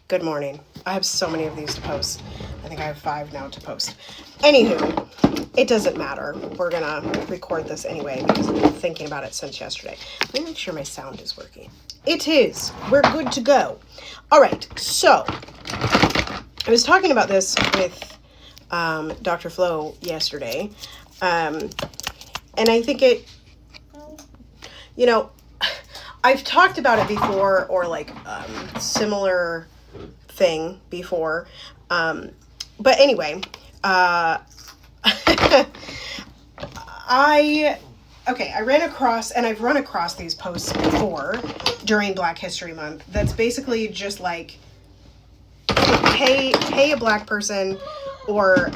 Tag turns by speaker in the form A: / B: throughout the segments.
A: Good morning. I have so many of these to post. I think I have 5 now to post. Anywho, it doesn't matter. We're gonna record this anyway because I've been thinking about it since yesterday. Let me make sure my sound is working. It is. We're good to go. All right. So I was talking about this with Dr. Flo yesterday, and I think it. I've talked about it before, or like similar thing before, but anyway, I ran across, and I've run across these posts before during Black History Month. That's basically just like pay a black person, or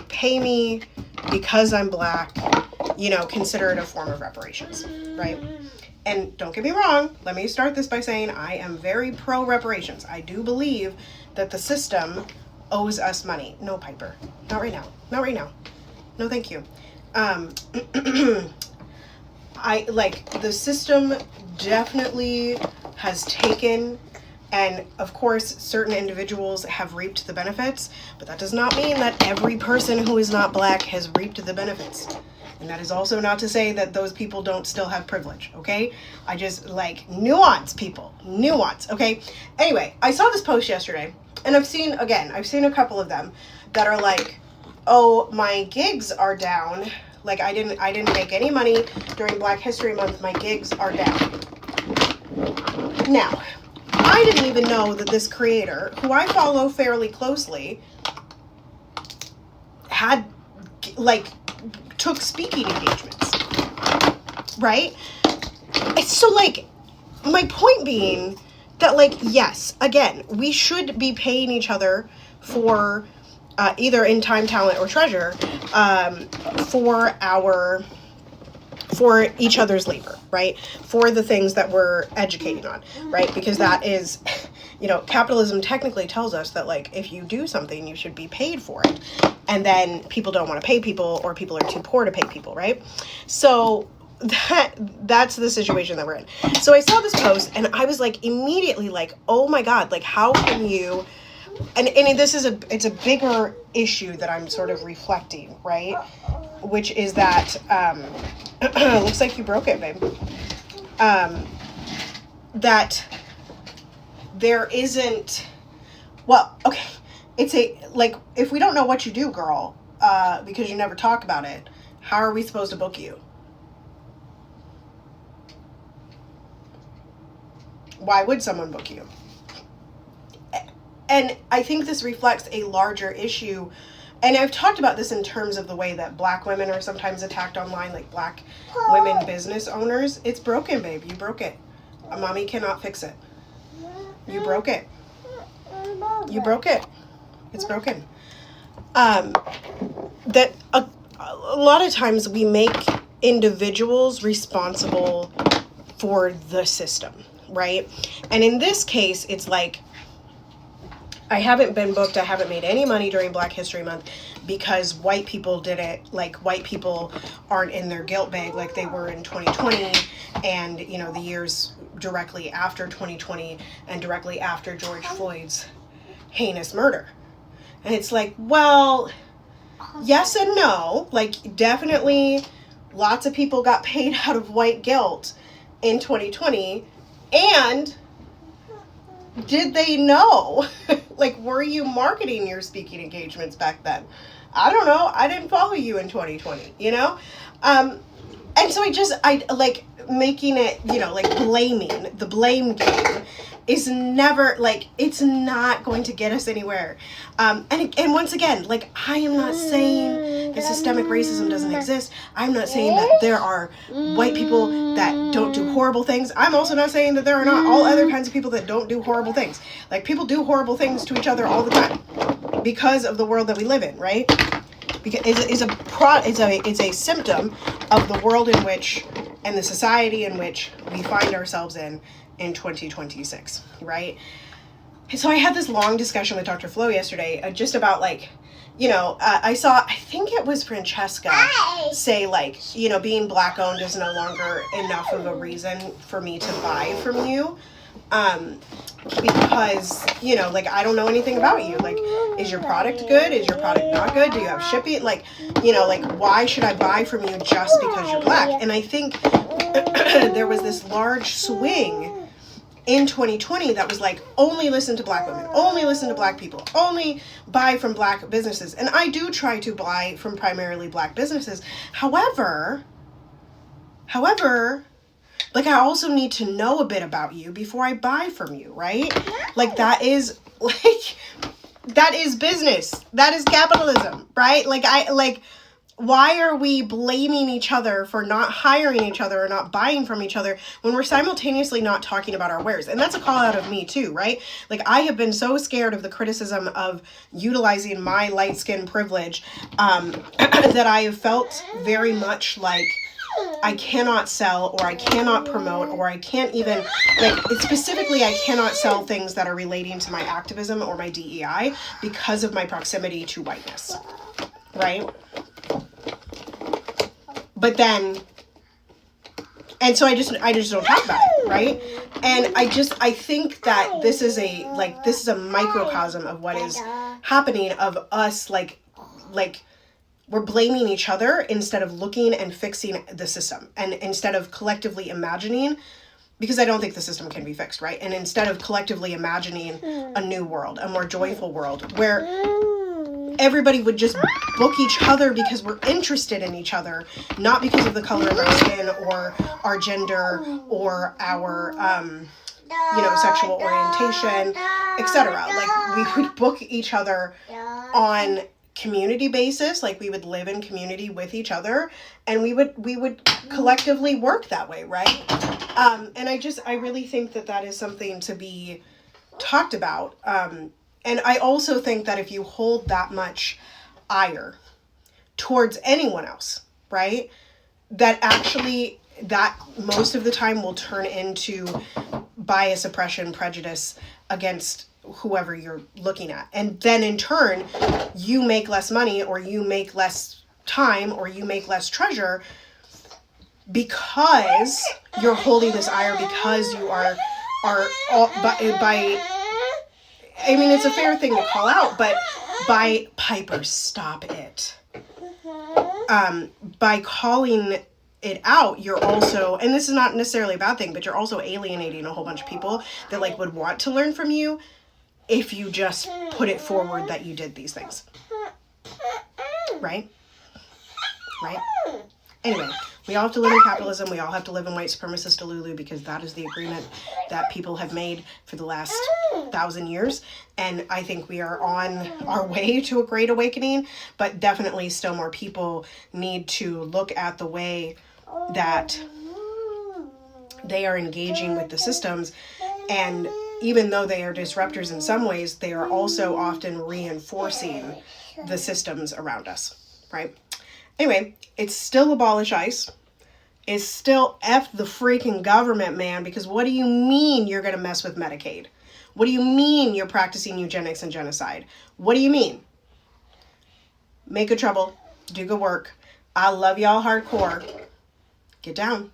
A: pay me because I'm black. Consider it a form of reparations, right? And don't get me wrong, let me start this by saying I am very pro reparations. I do believe that the system owes us money. No, Piper. Not right now. Not right now. No, thank you. The system definitely has taken, and of course, certain individuals have reaped the benefits, but that does not mean that every person who is not black has reaped the benefits. And that is also not to say that those people don't still have privilege, okay? I just like nuance, people. Nuance, okay? Anyway, I saw this post yesterday, and I've seen a couple of them that are like, oh, my gigs are down. Like, I didn't make any money during Black History Month. My gigs are down. Now, I didn't even know that this creator, who I follow fairly closely, had, took speaking engagements, right? So, my point being that, yes, again, we should be paying each other for either in time, talent, or treasure, for each other's labor, right? For the things that we're educating on, right? Because that is, capitalism technically tells us that, if you do something, you should be paid for it. And then people don't want to pay people, or people are too poor to pay people, right? So that's the situation that we're in. So I saw this post, and I was immediately oh my God, how can you, and this is it's a bigger issue that I'm sort of reflecting, right? Which is that, looks like you broke it, babe. That there isn't, well, okay. It's if we don't know what you do, girl, because you never talk about it, how are we supposed to book you? Why would someone book you? And I think this reflects a larger issue. And I've talked about this in terms of the way that black women are sometimes attacked online, like black women business owners. It's broken, babe. You broke it. A mommy cannot fix it. You broke it. You broke it. It's broken. That a lot of times we make individuals responsible for the system, right? And in this case, it's I haven't been booked. I haven't made any money during Black History Month because white people did it. White people aren't in their guilt bag like they were in 2020 and, the years directly after 2020 and directly after George Floyd's heinous murder. And it's well, yes and no. Definitely lots of people got paid out of white guilt in 2020. And did they know? Were you marketing your speaking engagements back then? I don't know. I didn't follow you in 2020, And so I making it, blaming, the blame game is never, it's not going to get us anywhere. And once again, I am not saying that systemic racism doesn't exist. I'm not saying that there are white people that don't do horrible things. I'm also not saying that there are not all other kinds of people that don't do horrible things. People do horrible things to each other all the time because of the world that we live in, right? Because it's a symptom of the world in which, and the society in which we find ourselves in 2026, right? And so I had this long discussion with Dr. Flo yesterday, just about I think it was Francesca say being black owned is no longer enough of a reason for me to buy from you. Because, you know, like, I don't know anything about you. Like, is your product good? Is your product not good? Do you have shipping? Like, you know, like, why should I buy from you just because you're Black? And I think there was this large swing in 2020 that was like, only listen to Black women, only listen to Black people, only buy from Black businesses. And I do try to buy from primarily Black businesses. However, like, I also need to know a bit about you before I buy from you, right? Like, that is business. That is capitalism, right? Like, why are we blaming each other for not hiring each other or not buying from each other when we're simultaneously not talking about our wares? And that's a call out of me too, right? Like, I have been so scared of the criticism of utilizing my light skin privilege that I have felt very much like I cannot sell, or I cannot promote, or I can't even, like, specifically, I cannot sell things that are relating to my activism or my DEI because of my proximity to whiteness, right? But then, and so I just don't talk about it, right? And I think that this is a microcosm of what is happening, of us, like, we're blaming each other instead of looking and fixing the system, and instead of collectively imagining, because I don't think the system can be fixed, right? And instead of collectively imagining a new world, a more joyful world, where everybody would just book each other because we're interested in each other, not because of the color of our skin or our gender or our, sexual orientation, etc. Like, we would book each other on community basis, like, we would live in community with each other, and we would collectively work that way, right? And I really think that is something to be talked about. And I also think that if you hold that much ire towards anyone else, right, that actually, that most of the time will turn into bias, oppression, prejudice against whoever you're looking at. And then in turn, you make less money, or you make less time, or you make less treasure because you're holding this ire, because you are by I mean, it's a fair thing to call out, but by Piper, stop it. By calling it out, you're also, and this is not necessarily a bad thing, but you're also alienating a whole bunch of people that, like, would want to learn from you if you just put it forward that you did these things. Right? Anyway, we all have to live in capitalism. We all have to live in white supremacist Delulu, because that is the agreement that people have made for the last 1,000 years. And I think we are on our way to a great awakening, but definitely still more people need to look at the way that they are engaging with the systems. And even though they are disruptors in some ways, they are also often reinforcing the systems around us, right? Anyway, it's still abolish ICE. It's still F the freaking government, man, because what do you mean you're going to mess with Medicaid? What do you mean you're practicing eugenics and genocide? What do you mean? Make good trouble. Do good work. I love y'all hardcore. Get down.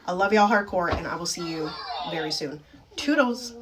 A: I love y'all hardcore, and I will see you very soon. Toodles.